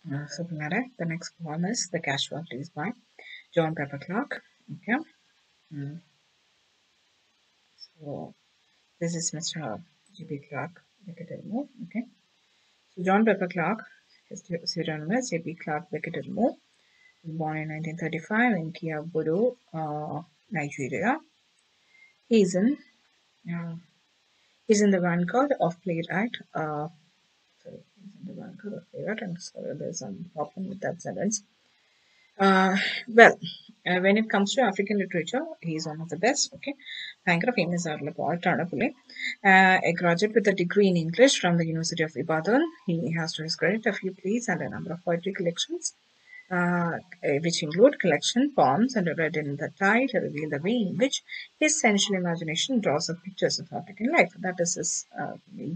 So the next poem is The Casualties by John Pepper Clark. Okay. So this is Mr. J.P. Clark. Okay. So John Pepper Clark, his pseudonym is J.P. Clark Beckett Moore, was born in 1935 in Kiabodo, Nigeria. He's in uh, he's in the vanguard of playwright. He's in the vanguard of playwright. I'm sorry, there's some problem with that sentence. Uh, well, when it comes to African literature, he is one of the best. Okay, ഭയങ്കര famous ആയിട്ടുള്ള poet ആണ് പുള്ളി. A graduate with a degree in English from the University of Ibadan. He has to his credit a few plays and a number of poetry collections, which include collection poems and read in the tide reveal the way in which his sensual imagination draws up pictures of African life. That is his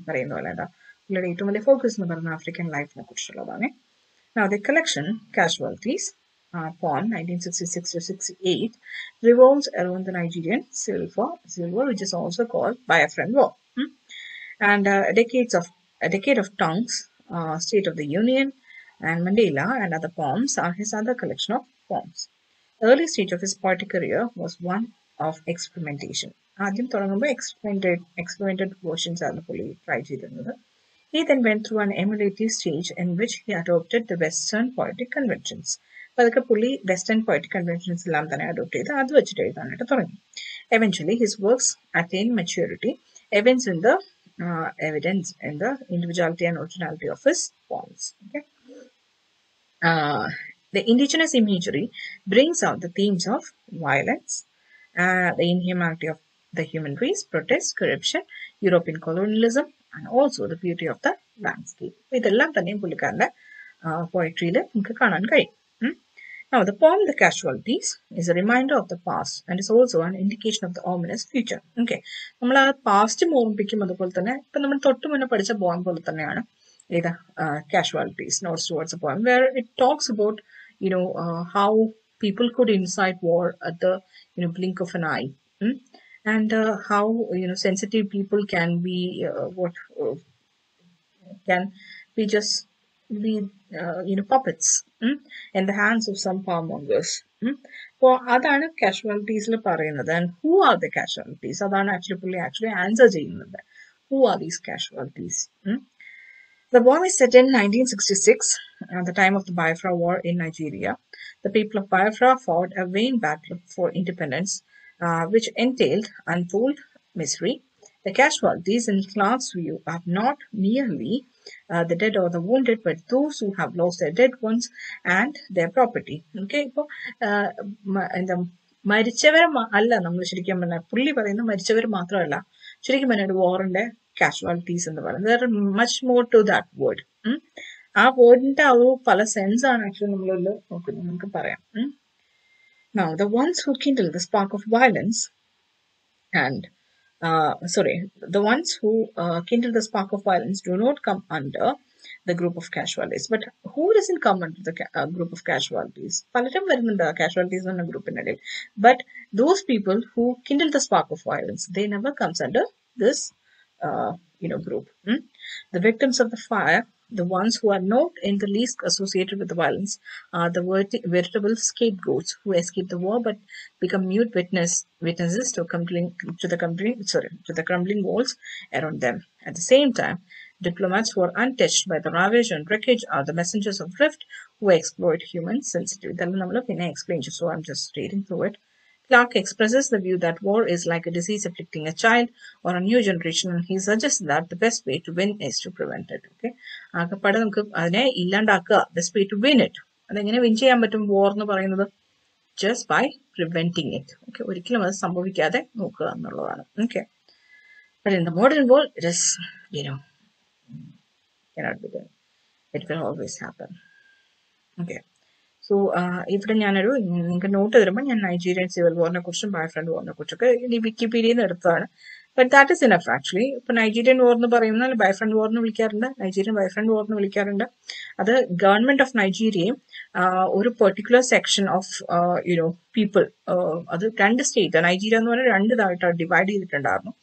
പറയുന്ന പോലെ എന്താ പുള്ളിയുടെ ഏറ്റവും വലിയ focus എന്ന് പറയുന്ന African ലൈഫിനെ കുറിച്ചുള്ളതാണ്. Now the collection Casualties, poem 1966 to 68, revolves around the Nigerian civil war, which is also called Biafran War, and a decade of tongues, State of the Union, and Mandela and other poems are his other collection of poems. The early stage of his poetic career was one of experimentation. ആദ്യം തുടങ്ങുമ്പോൾ experimented versions ആണ് പുള്ളി try ചെയ്തിരുന്നത്. He then went through an emulative stage in which he adopted the Western poetic conventions. അതൊക്കെ പുള്ളി Western poetic conventions എല്ലാം തന്നെ adopt ചെയ്ത് അത് വെച്ചിട്ട് എഴുതാനായിട്ട് തുടങ്ങി. Eventually, his works attained maturity, evidence in the individuality and originality of his poems. Okay. The indigenous imagery brings out the themes of violence, the inhumanity of the human race, protest, corruption, European colonialism, and also the beauty of the landscape. ഇതെല്ലാം തന്നെ പുള്ളിക്കാരൻ്റെ പോയട്രിയിൽ നമുക്ക് കാണാൻ കഴിയും. Now, the poem The Casualties is a reminder of the past and is also an indication of the ominous future. Okay. നമ്മൾ ആ past ഓർമ്മിപ്പിക്കും അതുപോലെ തന്നെ ഇപ്പം നമ്മൾ തൊട്ട് മുന്നേ പഠിച്ച പോയം പോലെ തന്നെയാണ് ഏതാ Casualties, Notes Towards a Poem, where it talks about, how people could incite war at the, blink of an eye. And how, sensitive people can be, can be just be, puppets in the hands of some powermongers. അപ്പോൾ അതാണ് കാഷ്വാലിറ്റീസിൽ പറയുന്നത്. And who are the casualties, അതാണ് പുള്ളി answer ചെയ്യുന്നത്. Who are these casualties? The poem is set in 1966, at the time of the Biafra War in Nigeria. The people of Biafra fought a vain battle for independence, which entailed untold misery. The casualties in Clark's view are not merely the dead or the wounded, but those who have lost their dead ones and their property. Okay, ഇപ്പോൾ എന്താ മരിച്ചവരെ അല്ല നമ്മൾ ശരിക്കും പറഞ്ഞാൽ പുള്ളി പറയുന്നത് മരിച്ചവർ മാത്രമല്ല, ശരിക്കും പറഞ്ഞാൽ വാറിന്റെ കാഷ്വാലിറ്റീസ് എന്ന് പറയുന്നത്. there are much more to that word. ആ വേർഡിന്റെ ആ ഒരു പല സെൻസ് ആണ് നമ്മളിൽ നോക്കുന്നത്, നമുക്ക് പറയാം. Now, the ones who kindle the spark of violence and the ones who kindle the spark of violence do not come under the group of casualties. But who doesn't come under the group of casualties? പലരും വരുന്നുണ്ട് casualties എന്ന ഗ്രൂപ്പിനിടയിൽ. But those people who kindle the spark of violence, they never comes under this group. The victims of the fire, the ones who are not in the least associated with the violence, are the veritable scapegoats who escape the war but become mute witnesses to the crumbling walls around them. At the same time, diplomats who are untouched by the ravage and wreckage are the messengers of drift who exploit human sensitivity. That will explain, so I'm just reading through it. Clark expresses the view that war is like a disease afflicting a child or a new generation, and he suggests that the best way to win is to prevent it. Okay, ആകെപ്പാടെ നമുക്ക് അതിനെ ഇല്ലാണ്ടാക്കുക, best way to win it. അതെങ്ങനെ win ചെയ്യാൻ പറ്റും war എന്ന് പറയുന്നത്? Just by preventing it. Okay, ഒരിക്കലും അത് സംഭവിക്കാതെ നോക്കുക എന്നുള്ളതാണ്. Okay, but in the modern world, it is, cannot be done. It will always happen. Okay. So ഇവിടെ ഞാനൊരു നിങ്ങൾക്ക് നോട്ട് തരുമ്പോൾ ഞാൻ നൈജീരിയൻ സിവിൽ വാറിനെ കുറിച്ചും ബൈഫ്രണ്ട് വാറിനെ കുറിച്ചൊക്കെ ഈ വിക്കിപീഡിയയിൽ നിന്ന് എടുത്തതാണ്. But that is enough actually. ഇപ്പൊ നൈജീരിയൻ വാർ എന്ന് പറയുന്നത് ബൈഫ്രണ്ട് വാർ എന്ന് വിളിക്കാറുണ്ട്, നൈജീരിയൻ ബൈഫ്രണ്ട് വാർ എന്ന് വിളിക്കാറുണ്ട്. അത് ഗവൺമെന്റ് ഓഫ് നൈജീരിയയും ഒരു പെർട്ടിക്കുലർ സെക്ഷൻ ഓഫ് പീപ്പിൾ, അത് രണ്ട് സ്റ്റേറ്റ്, നൈജീരിയ എന്ന് പറഞ്ഞാൽ രണ്ട് ഇതായിട്ട് ഡിവൈഡ് ചെയ്തിട്ടുണ്ടായിരുന്നു.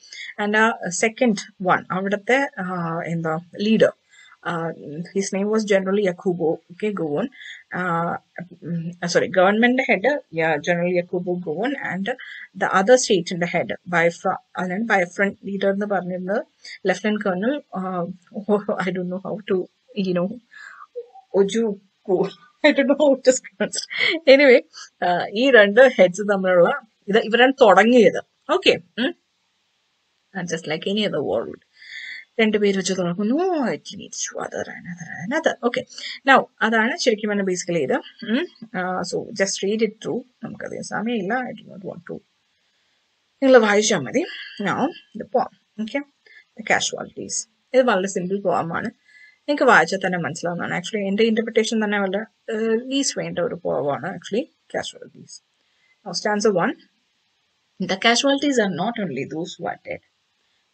ആൻഡ് ആ സെക്കൻഡ് വൺ, അവിടുത്തെ leader, His name was General Yakubu, okay, Gowon. Government head, yeah, General Yakubu Gowon, and the other state in the head by front leader, the Lieutenant Colonel. I don't know how to, Oju. I don't know how to pronounce. Anyway, ഈ രണ്ട് heads തമ്മിലുള്ള ഇവരാണ് തുടങ്ങിയത്. Okay. And just like any other world. രണ്ട് പേര് വെച്ച് തുടങ്ങുന്നു. It leads to another. Okay. Now, അതാണ് ശരിക്കും പറഞ്ഞാൽ basically ഇത്. So, just read it through. നമുക്കധികം സമയമില്ല. I do not want to. നിങ്ങൾ വായിച്ചാൽ മതി. Now, the poem. Okay. The Casualties. ഇത് വളരെ സിമ്പിൾ പോമാണ്. നിങ്ങൾക്ക് വായിച്ചാൽ തന്നെ മനസ്സിലാവുന്നതാണ്. ആക്ച്വലി എൻ്റെ ഇന്റർപ്രിട്ടേഷൻ തന്നെ വളരെ ലീസ് വേണ്ട ഒരു പോവാണ് actually Casualties. Now, stanza 1. The casualties are not only those who are dead.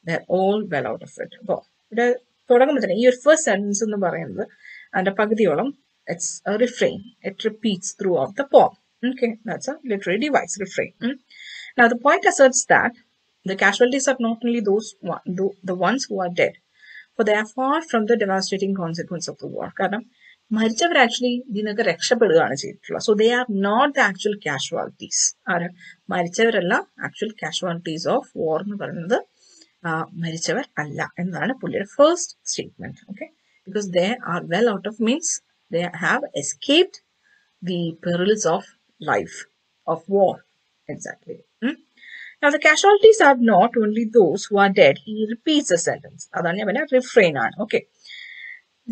They're all well out of it. അപ്പോൾ ഇവിടെ തുടങ്ങുമ്പോൾ തന്നെ ഈ ഒരു ഫസ്റ്റ് സെന്റൻസ് എന്ന് പറയുന്നത് അതിന്റെ പകുതിയോളം it's a refrain. It repeats throughout the poem. Okay, that's a literary device, refrain. Now, the poet asserts that the casualties are not only the ones who are dead, for they are far from the devastating consequence of the war. കാരണം മരിച്ചവർ actually ഇതിനൊക്കെ രക്ഷപ്പെടുകയാണ് ചെയ്തിട്ടുള്ളത്. So they are not the actual casualties. ആര് മരിച്ചവരല്ല, actual casualties of war എന്ന് പറയുന്നത് മരിച്ചവർ അല്ല എന്നതാണ് പുള്ളിയുടെ first statement. Okay, because they are well out of means they have escaped the perils of life of war. Exactly. Now, the casualties are not only those who are dead. He repeats the sentence. അതാണ് ഞാൻ പറഞ്ഞ refrain ആണ്. Okay.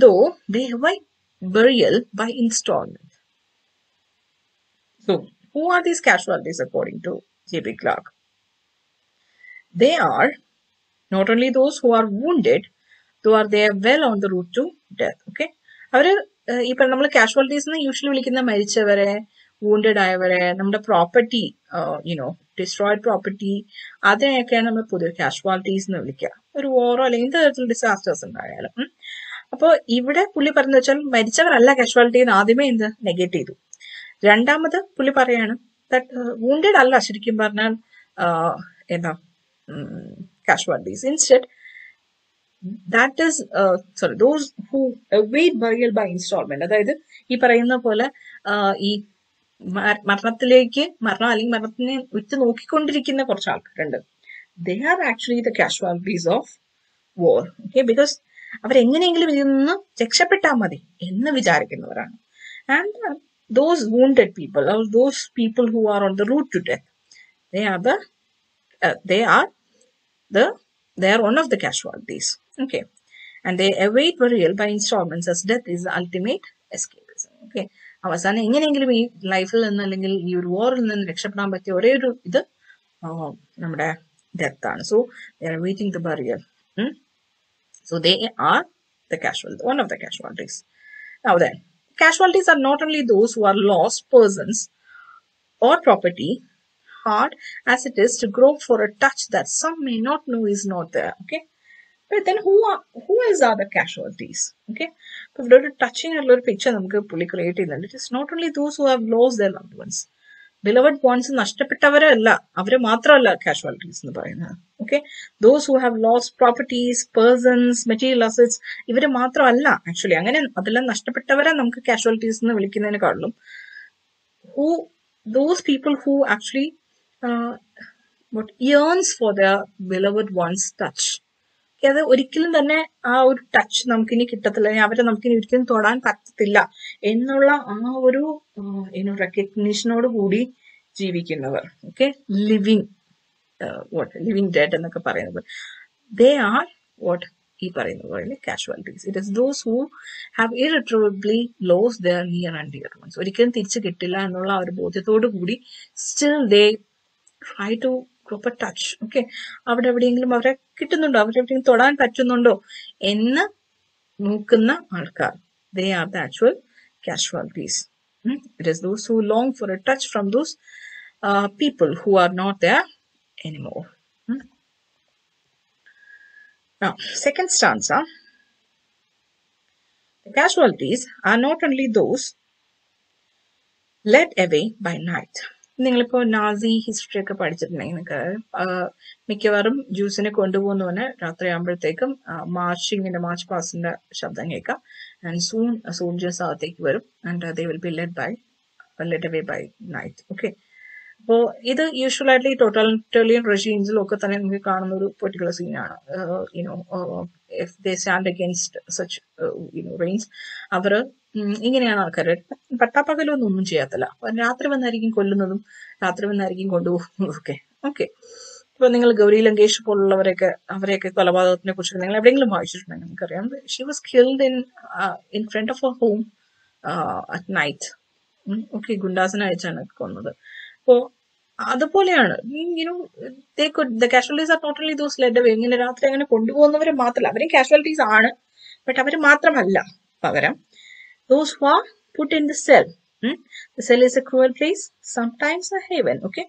Though they await burial by installment. So, who are these casualties according to J.B. Clark? They are not only those who are wounded, though are they well on the route to death. Okay. അവര് ഇപ്പൊ നമ്മൾ casualties usually വിളിക്കുന്ന മരിച്ചവരെ, wounded ആയവരെ, നമ്മുടെ property destroyed property, അതിനെയൊക്കെയാണ് നമ്മൾ പൊതുവെ casualties എന്ന് വിളിക്കുക. ഒരു വോറോ അല്ലെങ്കിൽ എന്ത് തരത്തിലുള്ള ഡിസാസ്റ്റേഴ്സ് ഉണ്ടായാലും. അപ്പോൾ ഇവിടെ പുള്ളി പറഞ്ഞു വെച്ചാൽ മരിച്ചവരല്ല കാഷ്വാലിറ്റി എന്ന് ആദ്യമേ നെഗേറ്റ് ചെയ്തു. രണ്ടാമത് പുള്ളി പറയാണ് wounded അല്ല ശരിക്കും പറഞ്ഞാൽ എന്താ casualties. Instead, that is those who await burial by installment. അതായത് ഈ പറയുന്ന പോലെ ഈ മരണത്തിലേക്ക് അല്ലെങ്കിൽ മരണത്തിനെ വിറ്റ് നോക്കിക്കൊണ്ടിരിക്കുന്ന കുറച്ച് ആൾക്കാരുണ്ട്. They are actually the casualties of war. Okay, because അവരെങ്ങനെയെങ്കിലും ഇതിൽ നിന്ന് രക്ഷപ്പെട്ടാൽ മതി എന്ന് വിചാരിക്കുന്നവരാണ്. And those wounded people, or those people who are on the route to death, they are one of the casualties. Okay, and they await burial by installments as death is the ultimate escapism. Okay, അവസാനം എങ്ങനെയെങ്കിലും ഈ ലൈഫിൽ നിന്ന് അല്ലെങ്കിൽ ഈ ഒരു വാറിൽ നിന്ന് രക്ഷപ്പെടാൻ പറ്റിയ ഒരേ ഒരു ഇത് നമ്മുടെ ഡെത്ത് ആണ്. So they are awaiting the burial. So they are the casualty, one of the casualties. Now then, casualties are not only those who are lost persons or property, hard as it is to grope for a touch that some may not know is not there. Okay, but then who else are the casualties? Okay, so if there is touching a little picture namukku pulli create cheyyunnundu. It is not only those who have lost their loved ones, beloved ones നഷ്ടപ്പെട്ടവരല്ല, അവരെ മാത്രമല്ല casualties എന്ന് പറയുന്നത്. Okay, those who have lost properties, persons, material assets, ഇവരെ മാത്രമല്ല actually. അങ്ങനെ അതെല്ലാം നഷ്ടപ്പെട്ടവരെ നമുക്ക് casualties എന്ന് വിളിക്കുന്നതിനെക്കാളും those people who actually yearns for their beloved one's touch. അത് ഒരിക്കലും തന്നെ ആ ഒരു ടച്ച് നമുക്കിനി കിട്ടത്തില്ല, അവരെ നമുക്കിനി ഒരിക്കലും തൊടാൻ പറ്റത്തില്ല എന്നുള്ള ആ ഒരു റെക്കഗ്നീഷനോട് കൂടി ജീവിക്കുന്നവർ. ഓക്കെ, ലിവിങ് ഡെഡ് എന്നൊക്കെ പറയുന്നത്. ദേ ആർ ഈ പറയുന്ന പോലെ casualties. It is those who have irretrievably lost their near and dear ones. ഒരിക്കലും തിരിച്ചു കിട്ടില്ല എന്നുള്ള ആ ഒരു ബോധ്യത്തോടു കൂടി still they try to proper touch. Okay, അവിടെ എവിടെയെങ്കിലും അവരെ കിട്ടുന്നുണ്ടോ, അവരെവിടെയെങ്കിലും തൊടാൻ പറ്റുന്നുണ്ടോ എന്ന് നോക്കുന്ന ആൾക്കാർ. They are the actual casualties. It is those who long for a touch from those people who are not there anymore. Now, second stanza. The casualties are not only those led away by night. നിങ്ങളിപ്പോൾ Nazi history ഒക്കെ പഠിച്ചിട്ടുണ്ടെങ്കിൽ നിങ്ങൾക്ക് മിക്കവാറും ജ്യൂസിനെ കൊണ്ടുപോകുന്നവന് രാത്രി ആകുമ്പോഴത്തേക്കും March പാസിന്റെ ശബ്ദം കേൾക്കാം. And soon soldiers അകത്തേക്ക് വരും and they will be led away by night. Okay, അപ്പോൾ ഇത് യൂഷ്വലായിട്ട് ഈ ടോട്ടാലിറ്റേറിയൻ റെജീംസിലും ഒക്കെ തന്നെ നമുക്ക് കാണുന്ന ഒരു പെർട്ടിക്കുലർ സീനാണ്. If they stand against such reigns, അവർ ഇങ്ങനെയാണ് ആൾക്കാർ പട്ടാപ്പകലൊന്നും ഒന്നും ചെയ്യത്തില്ല. രാത്രി വന്നായിരിക്കും കൊല്ലുന്നതും രാത്രി വന്നായിരിക്കും കൊണ്ടുപോകുന്നതും ഒക്കെ. ഓക്കെ, ഇപ്പൊ നിങ്ങൾ ഗൗരി ലങ്കേഷ് അവരെയൊക്കെ കൊലപാതകത്തിനെ കുറിച്ച് നിങ്ങൾ എവിടെയെങ്കിലും വായിച്ചിട്ടുണ്ടെങ്കിൽ നിങ്ങൾക്കറിയാം. She was killed in front of a home at night. Okay, ഗുണ്ടാസിനെ അയച്ചാണ് കൊന്നത്. അപ്പോ അതുപോലെയാണ് the casualties are not only those led away. ഇങ്ങനെ രാത്രി അങ്ങനെ കൊണ്ടുപോകുന്നവര് മാത്രമല്ല, അവരും കാഷ്വാലിറ്റീസ് ആണ്, ബട്ട് അവര് മാത്രമല്ല. പകരം those who are put in the cell. The cell is a cruel place, sometimes a haven. Okay,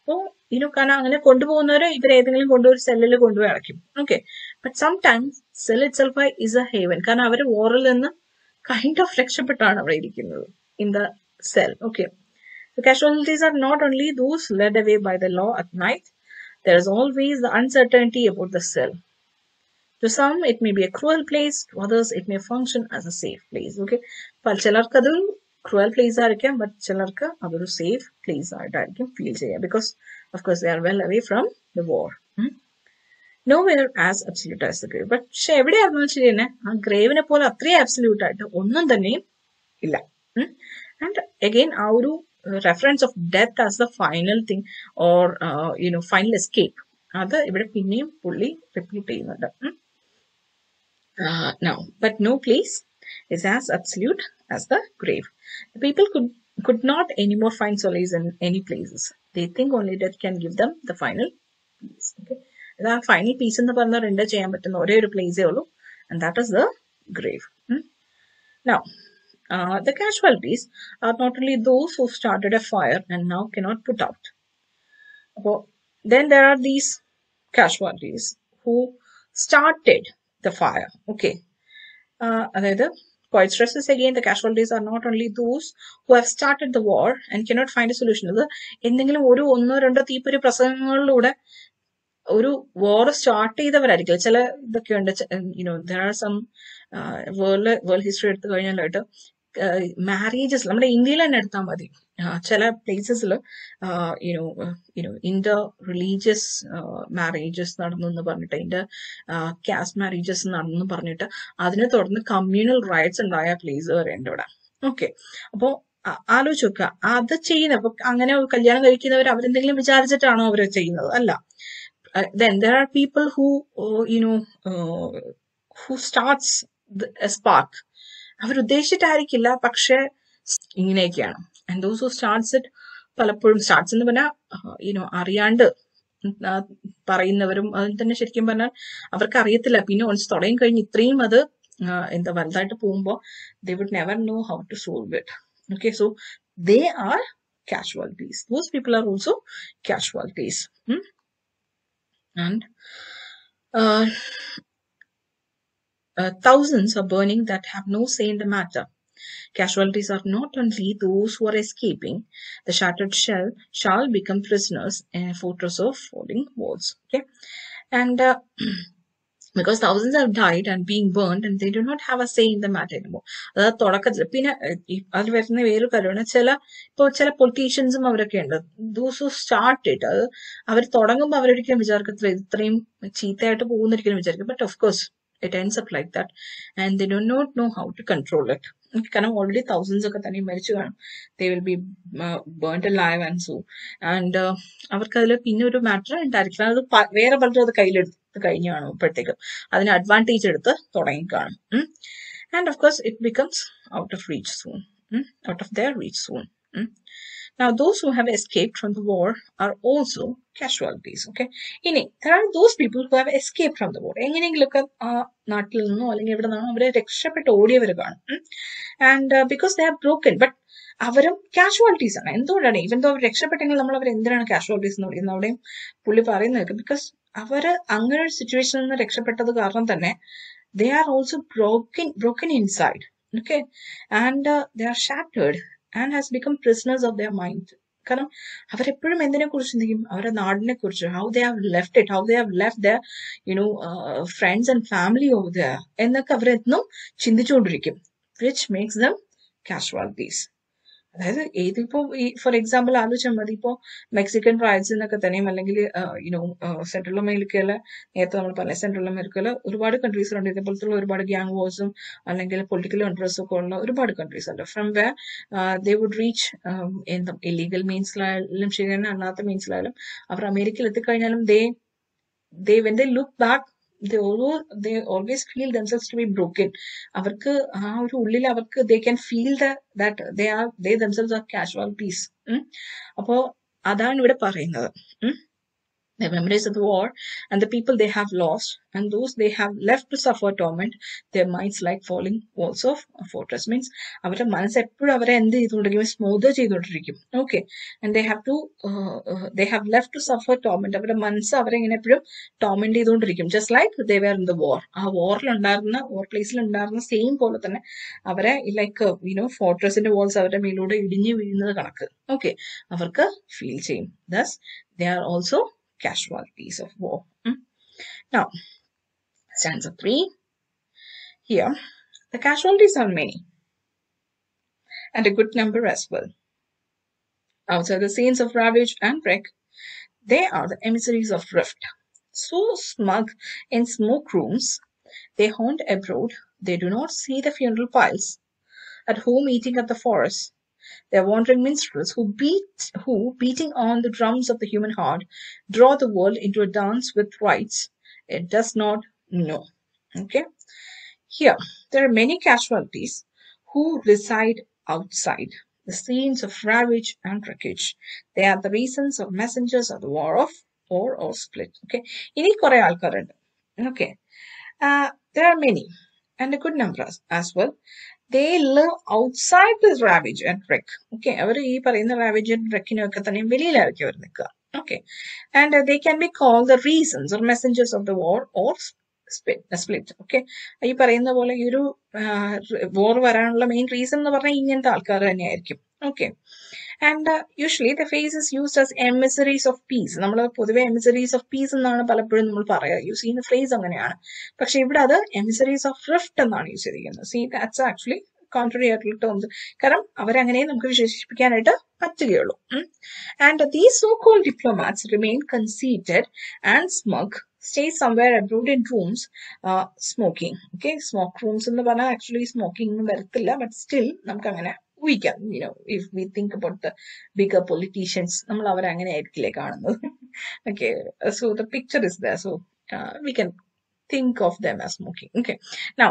അപ്പോൾ കാരണം അങ്ങനെ കൊണ്ടുപോകുന്നവരെ ഇവരേതെങ്കിലും കൊണ്ടുപോയി സെല്ലിൽ കൊണ്ടുപോയി അടയ്ക്കും. Okay, but sometimes cell it self is A haven. കാരണം അവർ വോറിൽ നിന്ന് കൈൻഡ് ഓഫ് രക്ഷപ്പെട്ടാണ് അവിടെ ഇരിക്കുന്നത് in the cell. Okay, the casualties are not only those led away by the law at night. There is always the uncertainty about the cell. To some, it may be a cruel place. To others, it may function as a safe place. Okay, but ചിലർക്ക് അതൊരു cruel place ആയിരിക്കാം, but ചിലർക്ക് അതൊരു safe place ആയിട്ടായിരിക്കും feel ചെയ്യുക, because of course they are well away from the war. Nowhere as absolute as the grave. പക്ഷെ എവിടെയായിരുന്നു വെച്ചാൽ തന്നെ ആ ഗ്രേവിനെ പോലെ അത്രയും ആബ്സല്യൂട്ട് ആയിട്ട് ഒന്നും തന്നെയും ഇല്ല. ആൻഡ് അഗെയിൻ ആ ഒരു reference of death as the final thing or final escape, അത് ഇവിടെ പിന്നെയും പുള്ളി റിപ്പീറ്റ് ചെയ്യുന്നുണ്ട്. Now, but no place is as absolute as the grave. The people could not anymore find solace in any places. They think only death can give them the final peace. Okay, the final peace എന്ന് പറഞ്ഞാൽ രണ്ട് ചെയ്യാൻ പറ്റുന്ന ഒരേ ഒരു പ്ലേസേ ഉള്ളൂ, and that is the grave. Now, the casualties are not only those who started a fire and now cannot put out. Then there are these casualties who started the fire. Okay, the quite stresses again, the casualties are not only those who have started the war and cannot find a solution. അത് എന്തെങ്കിലും ഒന്നോ രണ്ടോ തീപ്പൊരി പ്രസംഗങ്ങളിലൂടെ ഒരു വാർ start ചെയ്തവരായിരിക്കും. ചില ഇതൊക്കെ ഉണ്ട്. there are some world history എടുത്തു കഴിഞ്ഞാലായിട്ട് മാരേജസ് നമ്മുടെ ഇന്ത്യയിൽ തന്നെ എടുത്താൽ മതി. ചില പ്ലേസസിൽ ഇന്റർ റിലീജിയസ് മാരേജസ് നടന്നു എന്ന് പറഞ്ഞിട്ട്, ഇന്റർ കാസ്റ്റ് മാരേജസ് നടന്നു പറഞ്ഞിട്ട് അതിനെ തുടർന്ന് കമ്മ്യൂണൽ റൈറ്റ്സ് ഉണ്ടായ പ്ലേസ് വരെ ഉണ്ട് ഇവിടെ. ഓക്കെ, അപ്പോ ആലോചിച്ച് നോക്കുക, അത് ചെയ്യുന്ന അപ്പൊ അങ്ങനെ കല്യാണം കഴിക്കുന്നവർ അവരെന്തെങ്കിലും വിചാരിച്ചിട്ടാണോ അവർ ചെയ്യുന്നത്? അല്ല. Then there are people who starts a spark. അവരുദ്ദേശിച്ചിട്ടായിരിക്കില്ല, പക്ഷെ ഇങ്ങനെയൊക്കെയാണ്. And those who starts it, പലപ്പോഴും സ്റ്റാർട്ട്സ് എന്ന് പറഞ്ഞാൽ അറിയാണ്ട് പറയുന്നവരും അതിൽ തന്നെ ശരിക്കും പറഞ്ഞാൽ അവർക്ക് അറിയത്തില്ല. പിന്നെ ഒൺസ് തുടങ്ങി കഴിഞ്ഞ് ഇത്രയും അത് വലുതായിട്ട് പോകുമ്പോൾ they would never know how to solve it. Okay, so they are casualties. Those people are also casualties. And thousands are burning that have no say in the matter. Casualties are not only those who are escaping. The shattered shell shall become prisoners in a fortress of falling walls. Okay, and because thousands have died and being burned and they do not have a say in the matter anymore. അതായത് തുടക്കത്തിൽ പിന്നെ അതിൽ വരുന്ന വേറൊരു കാര്യമാണ്, ചില പൊളിറ്റീഷ്യൻസും അവരൊക്കെ ഉണ്ട്. ദോസ് ഹു സ്റ്റാർട്ട് ഇറ്റ്, അത് അവർ തുടങ്ങുമ്പോൾ അവരൊരിക്കലും വിചാരിക്കത്തില്ല ഇത്രയും ചീത്തയായിട്ട് പോകുന്നൊരിക്കലും വിചാരിക്കും. But of course it ends up like that and they do not know how to control it. കാരണം ഓൾറെഡി തൗസൻഡ്സ് ഒക്കെ തന്നെ മരിച്ചു കാണും. they will be burnt alive and so, and അവർക്കതിൽ പിന്നെ ഒരു മാറ്റർ ഉണ്ടായിരിക്കില്ല. അത് വേറെ പലരും അത് കയ്യിലെടുത്ത് കഴിഞ്ഞു കാണും. അപ്പോഴത്തേക്കും അതിന് അഡ്വാൻറ്റേജ് എടുത്ത് തുടങ്ങി കാണും. and of course it becomes out of their reach soon. Now, those who have escaped from the war are also casualties. Okay, there are those people who have escaped from the war. എങ്ങനെയെങ്കിലുമൊക്കെ ആ നാട്ടിൽ നിന്നോ അല്ലെങ്കിൽ എവിടെ നിന്നോ അവരെ രക്ഷപ്പെട്ട് ഓടിയവർ കാണും. And because they have broken, but അവരും കാഷ്വാലിറ്റീസ് ആണ്. എന്തുകൊണ്ടാണ് ഈവൻ ദോ അവർ രക്ഷപ്പെട്ടെങ്കിൽ നമ്മൾ അവർ എന്തിനാണ് കാഷ്വാലിറ്റീസ് എന്ന് പറയുന്നത്? അവിടെയും പുള്ളി പറയുന്നത് ബിക്കോസ് അവര് അങ്ങനെ ഒരു സിറ്റുവേഷനിൽ നിന്ന് രക്ഷപ്പെട്ടത് കാരണം തന്നെ they are also broken inside. Okay, and they are shattered and has become prisoners of their mind. കാരണം അവരെപ്പോഴും എന്തിനെ കുറിച്ച് ചിന്തിക്കും? അവരുടെ നാടിനെ കുറിച്ച്, how they have left it, how they have left the friends and family of the എന്നൊക്കെ അവരെന്നും ചിന്തിച്ചുകൊണ്ടിരിക്കും. Which makes them casualties. അതായത് ഏതിപ്പോ ഫോർ എക്സാമ്പിൾ ആലോചിച്ചാൽ മതി, ഇപ്പോ മെക്സിക്കൻ റൈറ്റ്സ് എന്നൊക്കെ തന്നെയും അല്ലെങ്കിൽ സെൻട്രൽ അമേരിക്കയിലെ, നേരത്തെ നമ്മൾ പറഞ്ഞ സെൻട്രൽ അമേരിക്കയിലെ ഒരുപാട് കൺട്രീസിലുണ്ട് ഇതേപോലത്തുള്ള ഒരുപാട് ഗ്യാങ് വാഴ്സും അല്ലെങ്കിൽ പൊളിറ്റിക്കൽ ഇൻട്രസ്റ്റ് ഒക്കെ ഉള്ള ഒരുപാട് കൺട്രീസ് ഉണ്ട്. From way they would reach എന്താ ഇല്ലീഗൽ മീൻസിലായാലും ശരി തന്നെ, അല്ലാത്ത മീൻസിലായാലും അവർ അമേരിക്കയിൽ എത്തിക്കഴിഞ്ഞാലും when they look back, they always feel themselves to be broken. അവർക്ക് ആ ഒരു ഉള്ളിൽ അവർക്ക് they can feel that they themselves are casualties. അപ്പോ അതാണ് ഇവിടെ പറയുന്നത്. The memories of the war and the people they have lost and those they have left to suffer torment, their minds like falling walls of a fortress. Means അവരുടെ മനസ്സ് എപ്പോഴും അവരെ എന്ത് ചെയ്തുകൊണ്ടിരിക്കും? സ്മൂത്ത് ചെയ്തുകൊണ്ടിരിക്കും. Okay. and they have left to suffer torment. അവരുടെ മനസ്സ് അവരെ ഇങ്ങനെ എപ്പോഴും ടോർമെന്റ് ചെയ്തുകൊണ്ടിരിക്കും. just like they were in the war. ആ വാറിലുണ്ടായിരുന്ന പ്ലേസിലുണ്ടായിരുന്ന സെയിം പോലെ തന്നെ അവരെ ലൈക്ക് ഫോർട്രസിന്റെ വാൾസ് അവരുടെ മേലൂടെ ഇടിഞ്ഞു വീഴുന്നത് കണക്ക് ഓക്കെ അവർക്ക് ഫീൽ ചെയ്യും. thus they are also casualties of war. Now, stanza 3. Here, the casualties are many and a good number as well. Outside the scenes of ravage and wreck, they are the emissaries of rift. So smug in smoke rooms, they haunt abroad. They do not see the funeral piles. At home eating at the forest, they are wandering minstrels who, beating on the drums of the human heart, draw the world into a dance with rites it does not know. Okay? Here, there are many casualties who reside outside the scenes of ravage and wreckage. They are the reasons of messengers of the war of war or split. Okay? Ini kore alkarundu. Okay? There are many and a good number as well. They live outside this ravage and wreck. Okay, അവർ ഈ പറയുന്ന ravage and wreckനൊക്കെ തന്നെ വെളിയിലായിരിക്കും അവർ നിൽക്കുക. Okay, and they can be called the reasons or messengers of the war or split. Okay, ഈ പറയുന്ന പോലെ ഈ ഒരു war വരാനുള്ള മെയിൻ റീസൺ എന്ന് പറഞ്ഞാൽ ഇങ്ങനത്തെ ആൾക്കാർ തന്നെയായിരിക്കും. Okay, and usually the phrase is used as emissaries of peace. നമ്മൾ പൊതുവെ emissaries of peace എന്നാണ് പലപ്പോഴും നമ്മൾ പറയുക. യൂസ് ചെയ്യുന്ന ഫ്രേസ് അങ്ങനെയാണ്. പക്ഷെ ഇവിടെ അത് emissaries of rift എന്നാണ് യൂസ് ചെയ്തിരിക്കുന്നത്. See, that's actually contrary ആയിട്ടുള്ള ടേംസ്. കാരണം അവരങ്ങനെ നമുക്ക് വിശേഷിപ്പിക്കാനായിട്ട് പറ്റുകയുള്ളൂ. And these so-called diplomats remain conceited and smug, stay somewhere abroad in rooms smoking. Okay, smoke rooms എന്ന് പറഞ്ഞാൽ ആക്ച്വലി സ്മോക്കിംഗ് വരത്തില്ല, ബട്ട് സ്റ്റിൽ നമുക്ക് അങ്ങനെ we can, if we think about the bigger politicians, നമ്മൾ അവരെ അങ്ങനെ ആയിരിക്കില്ലേ കാണുന്നത്. Okay, so the picture is there, so we can think of them as smoking. Okay, now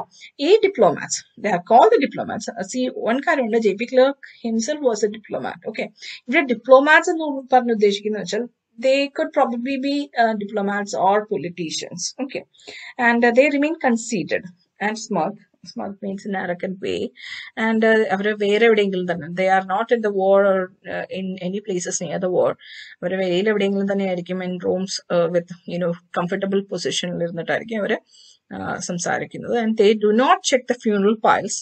diplomats, they are called the diplomats. See, one കാര്യം JP Clerk himself was a diplomat. Okay, ഇവിടെ diplomats എന്ന് പറഞ്ഞ് ഉദ്ദേശിക്കുന്ന വെച്ചാൽ they could probably be diplomats or politicians. Okay, and they remain conceited and smug. Smug means in arrogant way, and അവരെ വേറെ എവിടെയെങ്കിലും തന്നെ, they are not in the war or in any places near the war. അവരെ വെളിയിൽ എവിടെയെങ്കിലും തന്നെ ആയിരിക്കും, in rooms with comfortable positionൽ ഇരുന്നിട്ടായിരിക്കും അവര് സംസാരിക്കുന്നത്. And they do not check the funeral piles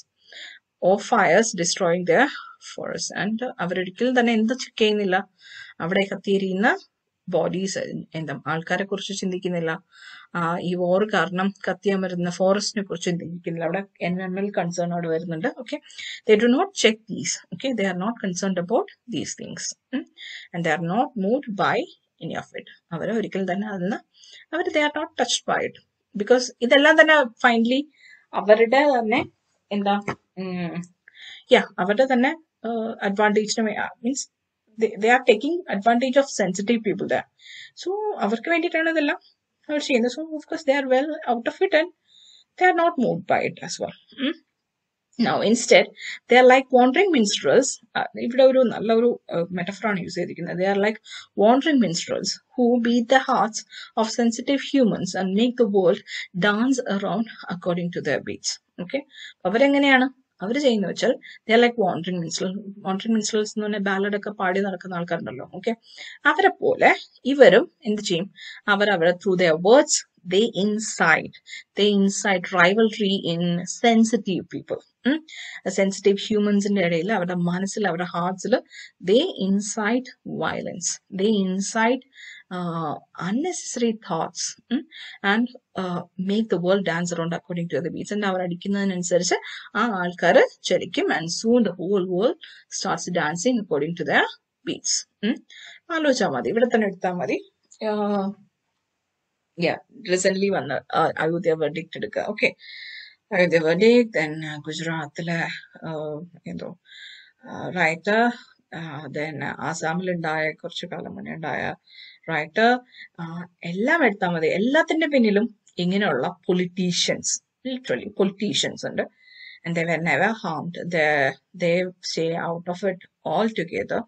or fires destroying their forests. And അവരൊരിക്കലും തന്നെ എന്ത് ചെക്ക് ചെയ്യുന്നില്ല, അവിടെ കത്തിയിരിക്കുന്ന ബോഡീസ്, എന്താ ആൾക്കാരെ കുറിച്ച് ചിന്തിക്കുന്നില്ല, ഈ വോർ കാരണം കത്തിയമരുന്ന ഫോറസ്റ്റിനെ കുറിച്ച് ചിന്തിക്കുന്നില്ല. അവിടെ എൻവയോൺമെന്റൽ കൺസേൺ അവിടെ വരുന്നുണ്ട്. Okay, they do not check these. Okay, they are not concerned about these things, and they are not moved by any of it. അവർ ഒരിക്കലും തന്നെ അതിന് they are not touched by it, because ഇതെല്ലാം തന്നെ finally അവരുടെ തന്നെ എന്താ അവരുടെ തന്നെ അഡ്വാൻറ്റേജിന് means they are taking advantage of sensitive people there. So അവർക്ക് വേണ്ടിയിട്ടാണ് ഇതെല്ലാം അവർ ചെയ്യുന്നത്. So of course they are well out of it and they are not moved by it as well. Now instead they are like wandering minstrels. ഇവിടെ ഒരു നല്ല ഒരു മെറ്റഫറാണ് use ചെയ്തിരിക്കുന്നത്. They are like wandering minstrels who beat the hearts of sensitive humans and make the world dance around according to their beats. Okay, അവരെങ്ങനെയാണ് അവർ ചെയ്യുന്ന വെച്ചാൽ they are like wandering minstrels എന്ന് പറഞ്ഞാൽ ബാലഡ് ഒക്കെ പാടി നടക്കുന്ന ആൾക്കാരുണ്ടല്ലോ. ഓക്കെ, അവരെ പോലെ ഇവരും എന്ത് ചെയ്യും, അവരുടെ through their words they incite rivalry in sensitive people. Sensitive humans in ഇടയിൽ അവരുടെ മനസ്സിൽ അവരുടെ ഹാർട്ട്സിൽ they incite violence, they incite unnecessary thoughts, and make the world dance around according to the beats. And അവർ അടിക്കുന്നതിനനുസരിച്ച് ആ ആൾക്കാർ ചലിക്കും, and soon the whole world starts dancing according to their beats. ആലോചിച്ചാൽ മതി, ഇവിടെ തന്നെ എടുത്താൽ മതി. Yeah, recently one Ayodhya verdict എടുക്കുക. Okay, Ayodhya verdict, then ഗുജറാത്തിലെ റൈറ്റർ, then ആസാമിൽ ഉണ്ടായ കുറച്ചു കാലം മുന്നേ ഉണ്ടായ റൈറ്റർ, എല്ലാം എടുത്താൽ മതി. എല്ലാത്തിന്റെ പിന്നിലും ഇങ്ങനെയുള്ള പൊളിറ്റീഷ്യൻസ്, ലിറ്ററലി പൊളിറ്റീഷ്യൻസ് ഉണ്ട്. And they were never harmed. They stay out of it altogether.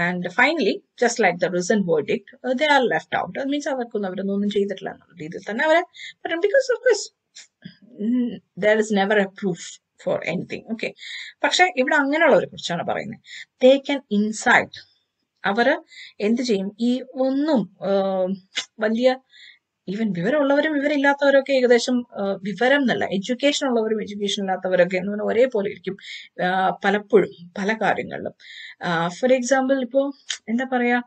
And finally, just like the recent verdict, they are left out. That means അവരൊന്നും ചെയ്തിട്ടില്ല എന്നുള്ള രീതിയിൽ തന്നെ അവരെ, because of course there is never a proof for anything. Okay, പക്ഷെ ഇവിടെ അങ്ങനെയുള്ളവരെ കുറിച്ചാണ് പറയുന്നത്. They can incite. അവര് എന്ത് ചെയ്യും, ഈ ഒന്നും വലിയ ഈവൻ വിവരമുള്ളവരും വിവരമില്ലാത്തവരൊക്കെ ഏകദേശം വിവരം എന്നല്ല, എഡ്യൂക്കേഷൻ ഉള്ളവരും എഡ്യൂക്കേഷൻ ഇല്ലാത്തവരൊക്കെ എന്ന് പറഞ്ഞാൽ ഒരേപോലെ ഇരിക്കും പലപ്പോഴും പല കാര്യങ്ങളിലും. ഫോർ എക്സാമ്പിൾ, ഇപ്പോ എന്താ പറയാ,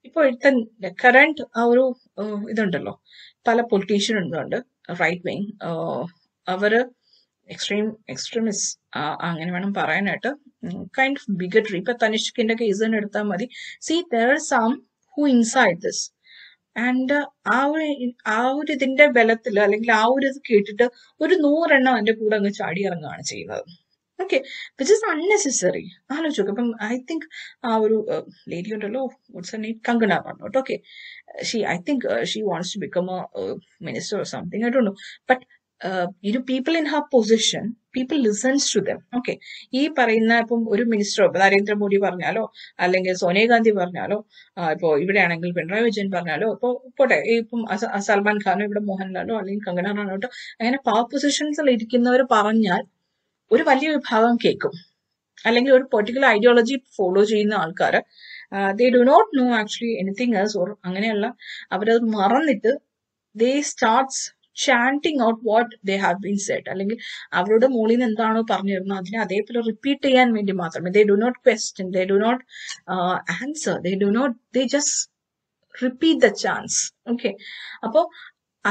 ഇപ്പൊ ഇവിടുത്തെ കറണ്ട് ആ ഒരു ഇതുണ്ടല്ലോ, പല പൊളിറ്റീഷ്യനുണ്ട് റൈറ്റ് വിങ്, അവര് എക്സ്ട്രീമിസ്റ്റ് അങ്ങനെ വേണം പറയാനായിട്ട്, കൈൻഡ് ഓഫ് ബിഗട്രി. ഇപ്പൊ തനിഷ്കിന്റെ കേസ് തന്നെ എടുത്താൽ മതി. C there are some who incite this. And ആ ഒരു ഇതിന്റെ ബലത്തിൽ, അല്ലെങ്കിൽ ആ ഒരു ഇത് കേട്ടിട്ട് ഒരു 100 എണ്ണം അതിന്റെ കൂടെ അങ്ങ് ചാടി ഇറങ്ങുകയാണ് ചെയ്യുന്നത്. Okay, which is unnecessary. ആലോചിച്ചു. അപ്പം ഐ തിങ്ക് ആ ഒരു ലേഡി ഉണ്ടല്ലോ, what's her name, Kangana Ranaut. Okay, I think she wants to become a minister or something, I don't know. But people in her position, people listens to them. Okay, ഈ പറയുന്ന ഇപ്പം ഒരു മിനിസ്റ്ററോ നരേന്ദ്രമോദി പറഞ്ഞാലോ അല്ലെങ്കിൽ സോണിയാഗാന്ധി പറഞ്ഞാലോ, ഇപ്പോ ഇവിടെയാണെങ്കിൽ പിണറായി വിജയൻ പറഞ്ഞാലോ, ഇപ്പൊ പോട്ടെ ഇപ്പം സൽമാൻ ഖാനോ ഇവിടെ മോഹൻലാലോ അല്ലെങ്കിൽ കങ്കണ റണൌട്ടോ, അങ്ങനെ പവർ പൊസിഷൻസിൽ ഇരിക്കുന്നവർ പറഞ്ഞാൽ ഒരു വലിയ വിഭാഗം കേൾക്കും. അല്ലെങ്കിൽ ഒരു പെർട്ടിക്കുലർ ഐഡിയോളജി ഫോളോ ചെയ്യുന്ന ആൾക്കാർ, they do not know actually anything else, or അങ്ങനെയല്ല, അവരത് മറന്നിട്ട് they starts chanting out what they have been said. അല്ലെങ്കിൽ അവരുടെ മുകളിൽ നിന്ന് എന്താണോ പറഞ്ഞു തരുന്നത് അതിനെ അതേപോലെ റിപ്പീറ്റ് ചെയ്യാൻ വേണ്ടി മാത്രമേ. they do not question, they do not answer, they just repeat the chants. Okay, അപ്പോ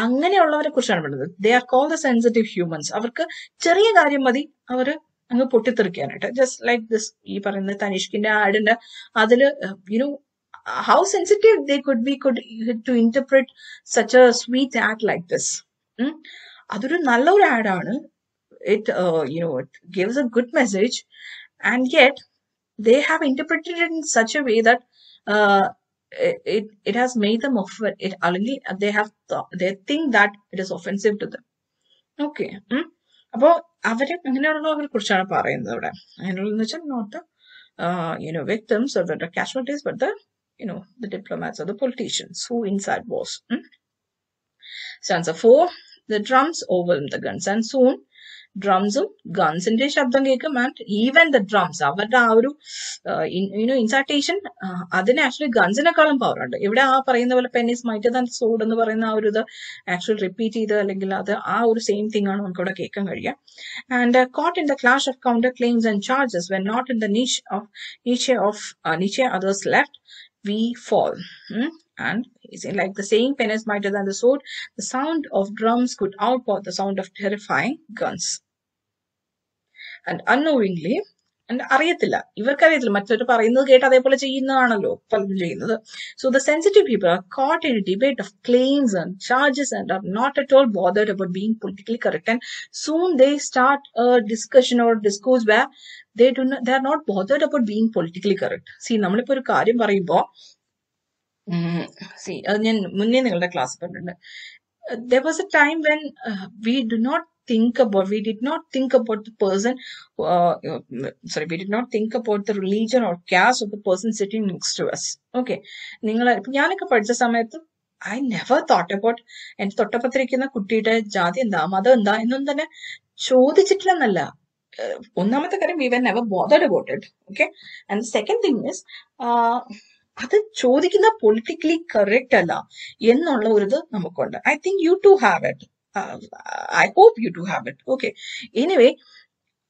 അങ്ങനെയുള്ളവരെ കുറിച്ചാണ് പറയുന്നത്. they are called the sensitive humans. അവർക്ക് ചെറിയ കാര്യം മതി അവര് അങ്ങ് പൊട്ടിത്തെറിക്കാനായിട്ട്. ജസ്റ്റ് ലൈക്ക് ദിസ്, ഈ പറയുന്ന തനിഷ്കിന്റെ ആഡിന്റെ അതില് how sensitive they could be to interpret such a sweet act like this. അതൊരു നല്ലൊരു ആഡാണ്. it gives a good message, and yet they have interpreted it in such a way that it has made them they think that it is offensive to them. Okay, അപ്പോ അവരെ അങ്ങനെയുള്ളവരെ കുറിച്ചാണ് പറയുന്നത് ഇവിടെ. അങ്ങനെയുള്ളതെന്ന് വെച്ചാൽ not the victims or the casualties, but the diplomats or the politicians who incite wars. Stanza 4, the drums overwhelm the guns, and soon ഡ്രംസും ഗൺസിന്റെ ശബ്ദം കേൾക്കും. And even the drums, അവരുടെ ആ ഒരു ഇൻസർട്ടേഷൻ, അതിന് ആക്ച്വലി ഗൺസിനെക്കാളും പവർ ഉണ്ട്. ഇവിടെ ആ പറയുന്ന പോലെ പെന്നിസ് മൈറ്റർ ദാൻ സോഡ് എന്ന് പറയുന്ന ആ ഒരു ഇത് ആക്ച്വലി റിപ്പീറ്റ് ചെയ്ത്, അല്ലെങ്കിൽ അത് ആ ഒരു സെയിം തിങ് ആണ് നമുക്ക് ഇവിടെ കേൾക്കാൻ കഴിയുക. And caught in the clash of counter claims and charges, when not in the niche others left, we fall. And like the saying, pen is mightier than the sword, the sound of drums could outpower the sound of terrifying guns. And unknowingly, and അറിയത്തില്ല, ഇവർക്കറിയത്തില്ല, മറ്റൊരു പറയുന്നത് കേട്ട് അതേപോലെ ചെയ്യുന്നതാണല്ലോ പലരും ചെയ്യുന്നത്. So the sensitive people are caught in a debate of claims and charges and are not at all bothered about being politically correct. And soon they start a discussion or discourse where they are not bothered about being politically correct. See, നമ്മളിപ്പോ ഒരു കാര്യം പറയുമ്പോ, അത് ഞാൻ മുന്നേ നിങ്ങളുടെ class പറഞ്ഞിട്ടുണ്ട്. There was a time when we did not think about the person, we did not think about the religion or caste of the person sitting next to us. Okay, ഞാനൊക്കെ പഠിച്ച സമയത്ത് I never thought about, എന്റെ തൊട്ടപ്പത്തിരിക്കുന്ന കുട്ടിയുടെ ജാതി എന്താ, മതം എന്താ എന്നൊന്നും തന്നെ ചോദിച്ചിട്ടില്ലെന്നല്ല. ഒന്നാമത്തെ കാര്യം, we were never bothered about it. Okay, and the second thing is, അത് ചോദിക്കുന്ന പൊളിറ്റിക്കലി കറക്റ്റ് അല്ല എന്നുള്ള ഒരു ഇത് നമുക്കുണ്ട്. I think you too have it. I hope you too have it. Okay, anyway,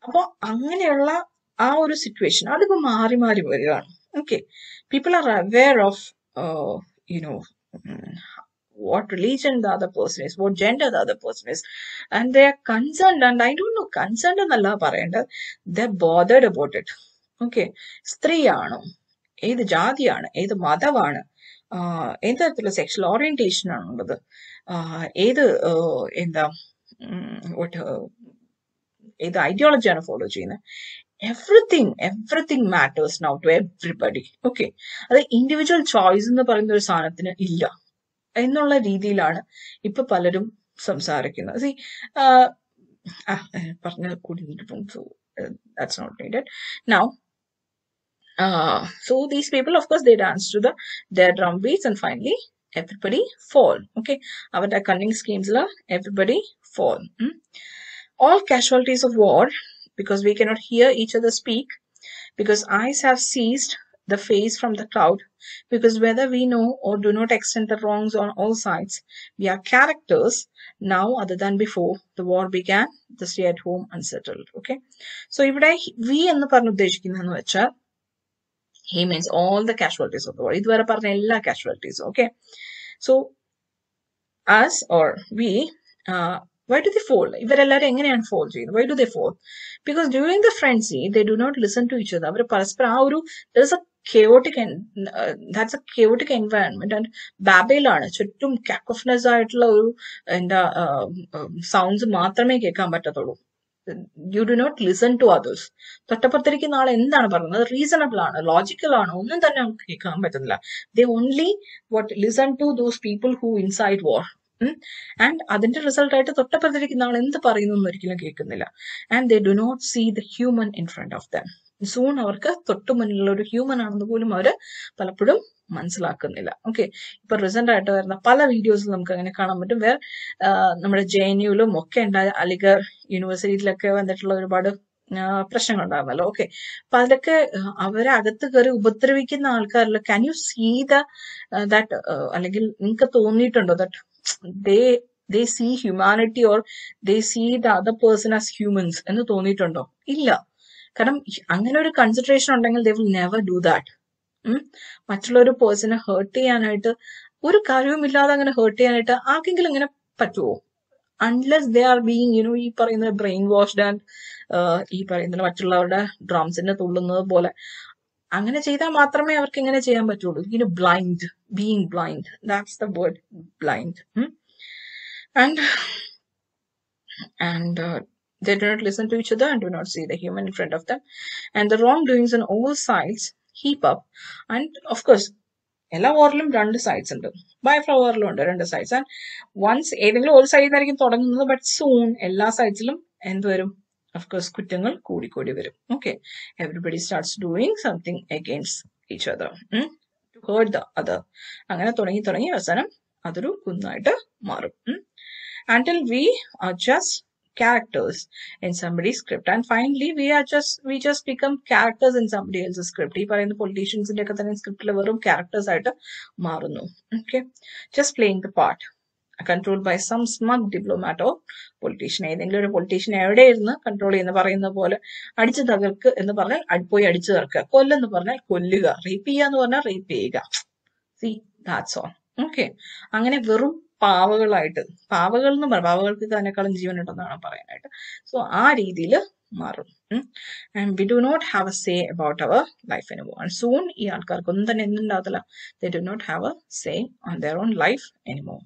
അപ്പൊ അങ്ങനെയുള്ള ആ ഒരു സിറ്റുവേഷൻ അതിപ്പോ മാറി മാറി വരികയാണ്. Okay, people are aware of you know what religion the other person is, what gender the other person is, and they are concerned, and I don't know, concerned എന്നല്ല പറയേണ്ടത്, they're bothered about it. Okay, സ്ത്രീയാണോ, ഏത് ജാതിയാണ്, ഏത് മതമാണ്, ഏത് തരത്തിലുള്ള sexual orientation ആണുള്ളത്, ഏത് എന്താ ഏത് ഐഡിയോളജിയാണ് ഫോളോ ചെയ്യുന്നത്, everything matters now to everybody. Okay, അത് ഇൻഡിവിജ്വൽ ചോയ്സ് എന്ന് പറയുന്ന ഒരു സാധനത്തിന് ഇല്ല എന്നുള്ള രീതിയിലാണ് ഇപ്പൊ പലരും സംസാരിക്കുന്നത്. സി പറഞ്ഞ കൂടി that's not needed now. So these people, of course, they dance to their drum beats, and finally everybody fall. Okay, our cunning schemes la everybody fall. All casualties of war, because we cannot hear each other speak, because eyes have ceased the face from the crowd, because whether we know or do not extend the wrongs on all sides, we are characters now other than before the war began, the stay at home unsettled. Okay, so ഇവിടെ we എന്ന് പറഞ്ഞ് ഉദ്ദേശിക്കുന്നതെന്ന് വെച്ചാൽ he means all the casualties of the war. ഇതുവരെ പറഞ്ഞ എല്ലാ casualties. Okay, so us or we, why do they fall? ഇവരെല്ലാവരും എങ്ങനെയാണ് fall ചെയ്യുന്നത്? Why do they fall? Because during the frenzy they do not listen to each other. അവർ പരസ്പരം ആ ഒരു there's a chaotic that's a chaotic environment, and ബാബേലാണ് ചുറ്റും cacophonous ആയിട്ടുള്ള ഒരു എന്താ സൗണ്ട്സ് മാത്രമേ കേൾക്കാൻ പറ്റത്തുള്ളൂ. You do not listen to others. തൊട്ടപ്പുറത്തിരിക്കുന്ന ആൾ എന്താണ് പറയുന്നത്, റീസണബിൾ ആണ്, ലോജിക്കൽ ആണ്, ഒന്നും തന്നെ നമുക്ക് കേൾക്കാൻ പറ്റുന്നില്ല. They only listen to those people who inside war. And അതിന്റെ റിസൾട്ട് ആയിട്ട് തൊട്ടപ്പുറത്തിരിക്കുന്ന ആൾ എന്ത് പറയുന്നു എന്ന് ഒരിക്കലും കേൾക്കുന്നില്ല. And they do not see the human in front of them. Soon അവർക്ക് തൊട്ടു മുന്നിലുള്ള ഒരു ഹ്യൂമൻ ആണെന്ന് പോലും അവര് പലപ്പോഴും മനസ്സിലാക്കുന്നില്ല. ഓക്കെ, ഇപ്പൊ റീസെന്റ് ആയിട്ട് വരുന്ന പല വീഡിയോസിലും നമുക്ക് അങ്ങനെ കാണാൻ പറ്റും. വേറെ നമ്മുടെ JNUലും ഒക്കെ ഉണ്ടായ അലിഗർ യൂണിവേഴ്സിറ്റിയിലൊക്കെ വന്നിട്ടുള്ള ഒരുപാട് പ്രശ്നങ്ങൾ ഉണ്ടാകുന്നല്ലോ. ഓക്കെ, അപ്പൊ അതിലൊക്കെ അവരെ അകത്ത് കയറി ഉപദ്രവിക്കുന്ന ആൾക്കാരിൽ ക്യാൻ യു സീ ദാറ്റ് അല്ലെങ്കിൽ നിങ്ങൾക്ക് തോന്നിയിട്ടുണ്ടോ that they see humanity or they see the other person as humans എന്ന് തോന്നിയിട്ടുണ്ടോ? ഇല്ല. കാരണം അങ്ങനെ ഒരു കൺസിഡറേഷൻ ഉണ്ടെങ്കിൽ they will never do that. മറ്റുള്ള ഒരു പേഴ്സണെ ഹേർട്ട് ചെയ്യാനായിട്ട് ഒരു കാര്യവുമില്ലാതെ അങ്ങനെ ഹേർട്ട് ചെയ്യാനായിട്ട് ആർക്കെങ്കിലും ഇങ്ങനെ പറ്റുമോ? അൺലെസ് ദേ ആർ ബീയിങ് ഈ പറയുന്ന ബ്രെയിൻ വാഷ്ഡ് ആൻഡ് ഈ പറയുന്ന മറ്റുള്ളവരുടെ ഡ്രംസിനെ തുള്ളുന്നത് പോലെ അങ്ങനെ ചെയ്താൽ മാത്രമേ അവർക്ക് ഇങ്ങനെ ചെയ്യാൻ പറ്റുള്ളൂ. Blind, being blind, that's the word, blind. And they do not listen to each other and do not see the human in front of them, and the wrongdoings on all sides heap up. And of course എല്ലാ വാറിലും രണ്ട് sides ഉണ്ട്, ബയോഫ്ല വാറിലും ഉണ്ട് രണ്ട് sides. And once ഏതെങ്കിലും ഒരു സൈഡിൽ നിന്നായിരിക്കും തുടങ്ങുന്നത്, ബട്ട് സൂൺ എല്ലാ സൈഡ്സിലും എന്ത് വരും? Of course, കുറ്റങ്ങൾ കൂടിക്കൂടി വരും. Okay, everybody starts doing something against each other to hurt the other. അങ്ങനെ തുടങ്ങി അവസാനം അതൊരു കുന്നായിട്ട് മാറും. Until we are just characters in somebody's script, and finally we just become characters in somebody else's script. ഈ പറയുന്ന പൊളിറ്റീഷ്യൻസിന്റെ ഒക്കെ തന്നെ സ്ക്രിപ്റ്റിൽ വെറും ക്യാരക്ടേഴ്സ് ആയിട്ട് മാറുന്നു. Okay, just playing the part, controlled by some smug diplomat or politician. ഏതെങ്കിലും ഒരു politician എവിടെ ഇരുന്ന് കൺട്രോൾ ചെയ്യുന്ന പറയുന്ന പോലെ അടിച്ചു തകർക്ക് എന്ന് പറഞ്ഞാൽ പോയി അടിച്ചു തകർക്കുക, കൊല്ലെന്ന് പറഞ്ഞാൽ കൊല്ലുക, റേപ്പ് ചെയ്യുക എന്ന് പറഞ്ഞാൽ റേപ്പ് ചെയ്യുക. See, that's all. ഓക്കെ, അങ്ങനെ വെറും പാവകളായിട്ട്, പാവകൾ എന്ന് പറയാം, പാവകൾക്ക് അതിനേക്കാളും ജീവൻ ഉണ്ടെന്നാണ് പറയാനായിട്ട്. സോ ആ രീതിയിൽ മാറും. And we do not have a say about our life anymore. And soon ഈ ആൾക്കാർക്കൊന്നും തന്നെ എന്തുണ്ടാകത്തില്ല, they do not have a say on their own life anymore.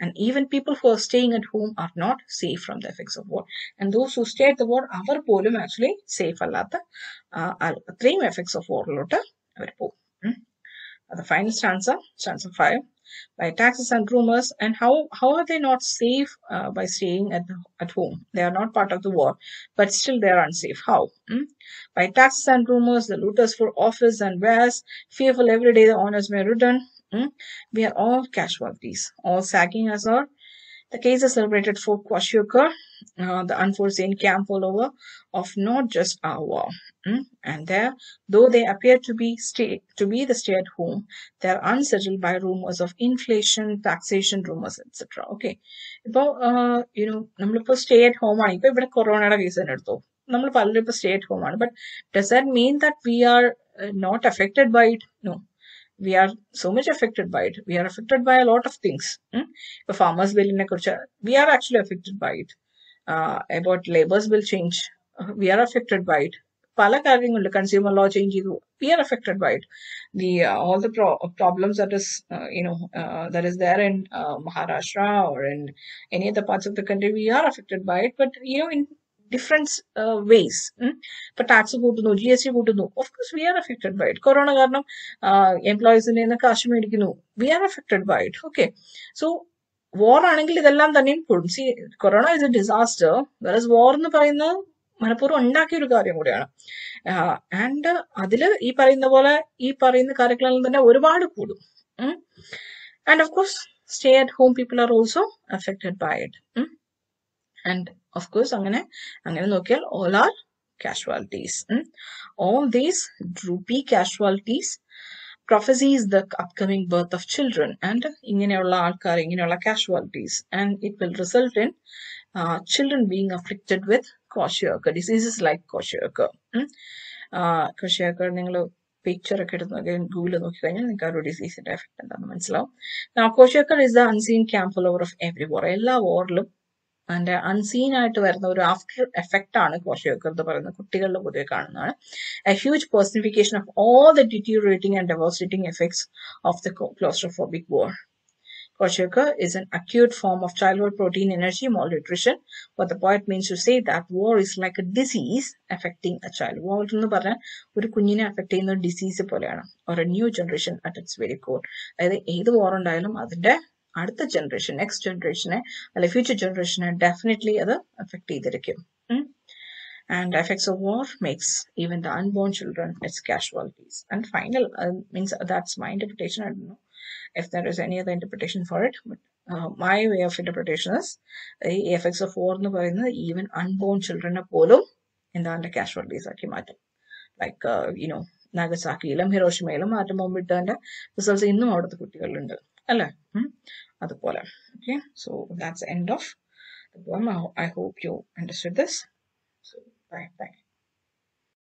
And even people who are staying at home are not safe from the effects of war. And those who stay at the war, അവർ പോലും actually safe അല്ലാത്ത അത്രയും effects of വാറിലോട്ട് അവർ പോകും. The final stanza 5. By taxes and rumors, and how are they not safe by staying at home? They are not part of the war, but still they are unsafe. How? By taxes and rumors, the looters for office and wares, fearful every day the honors may return. We are all casualties, all sagging as our. The case is celebrated for Kwashiorkor, the unforeseen camp follower of not just our war. And though they appear to be the stay-at-home, they are unsettled by rumors of inflation, taxation rumors, etc. Okay. നമ്മളിപ്പോ stay at home ആണ്. ഇപ്പൊ ഇവിടെ കൊറോണയുടെ case തന്നെ എടുത്തോ. നമ്മൾ പലരും ഇപ്പൊ stay at home ആണ്. But does that mean that we are not affected by it? No. We are so much affected by it. We are affected by a lot of things. The farmers bill in we are actually affected by it. About labor's bill change, we are affected by it. Pala കാര്യങ്ങളുണ്ട്, consumer law change ചെയ്തു, we are affected by it. The all the problems that is that is there in Maharashtra or in any other parts of the country, we are affected by it, but in different ways. ഇപ്പൊ tax കൂട്ടുന്നു, GST കൂട്ടുന്നു, of course we are affected by it. Corona കാരണം എംപ്ലോയീസിന്റെ നിന്ന് കാശ് മേടിക്കുന്നു, we are affected by it. Okay, so war ആണെങ്കിൽ ഇതെല്ലാം തന്നെയും കൂടും. See, corona is a disaster, versus war എന്ന് പറയുന്നത് മനഃപൂർവ്വം ഉണ്ടാക്കിയ ഒരു കാര്യം കൂടിയാണ്. ആൻഡ് അതില് ഈ പറയുന്ന പോലെ ഈ പറയുന്ന കാര്യങ്ങളെല്ലാം തന്നെ ഒരുപാട് കൂടും. And of course stay at home people are also affected by it. And of course അങ്ങനെ നോക്കിയാൽ all are casualties. All these droopy casualties prophesies the upcoming birth of children and ഇങ്ങനെയുള്ള ആൾക്കാർ, ഇങ്ങനെയുള്ള casualties, and it will result in children being afflicted with kwashiorkor, diseases like kwashiorkor. kwashiorkor നിങ്ങൾ picture ഒക്കെ എടുത്ത് നോക്കി Google നോക്കിക്കഴിഞ്ഞാൽ നിങ്ങൾക്ക് ആ ഒരു ഡിസീസിന്റെ എഫക്ട് എന്താണെന്ന് മനസ്സിലാവും. kwashiorkor is the unseen camp follower of every war. എല്ലാ വാറിലും അതിന്റെ അൺസീൻ ആയിട്ട് വരുന്ന ഒരു ആഫ്റ്റർ എഫക്റ്റ് ആണ് kwashiorkor എന്ന് പറയുന്നത്. കുട്ടികളിൽ പൊതുവെ കാണുന്നതാണ്. A huge personification of all the deteriorating and devastating effects of the claustrophobic war. Kwashiorkor is an acute form of childhood protein energy malnutrition. What the poet means to say that war is like a disease affecting a child. War എന്ന് പറഞ്ഞാൽ ഒരു കുഞ്ഞിനെ affect ചെയ്യുന്ന ഒരു disease പോലെയാണ്. or a new generation at its very core. അതായത് ഏത് വാർ ഉണ്ടായാലും അതിന്റെ അടുത്ത ജനറേഷൻ, നെക്സ്റ്റ് ജനറേഷനെ അല്ലെ ഫ്യൂച്ചർ ജനറേഷനെ ഡെഫിനറ്റ്ലി അത് അഫക്ട് ചെയ്തിരിക്കും. And effects of war makes even the unborn children its casualties. And final means that's my interpretation. I don't know if there is any other interpretation for it, but my way of interpretation is the effects of war എന്ന് പറയുന്നത് even unborn children പോലും എന്താണ്ട് casualties ആക്കി മാറ്റും. Like നാഗസാക്കിയിലും ഹിരോഷിമയിലും atom bomb ഇട്ടതിന്റെ results ഇന്നും അവിടുത്തെ കുട്ടികളിലുണ്ട് അല്ലേ? അതുപോലെ. Okay, so that's the end of the poem. I hope you understood this. So bye.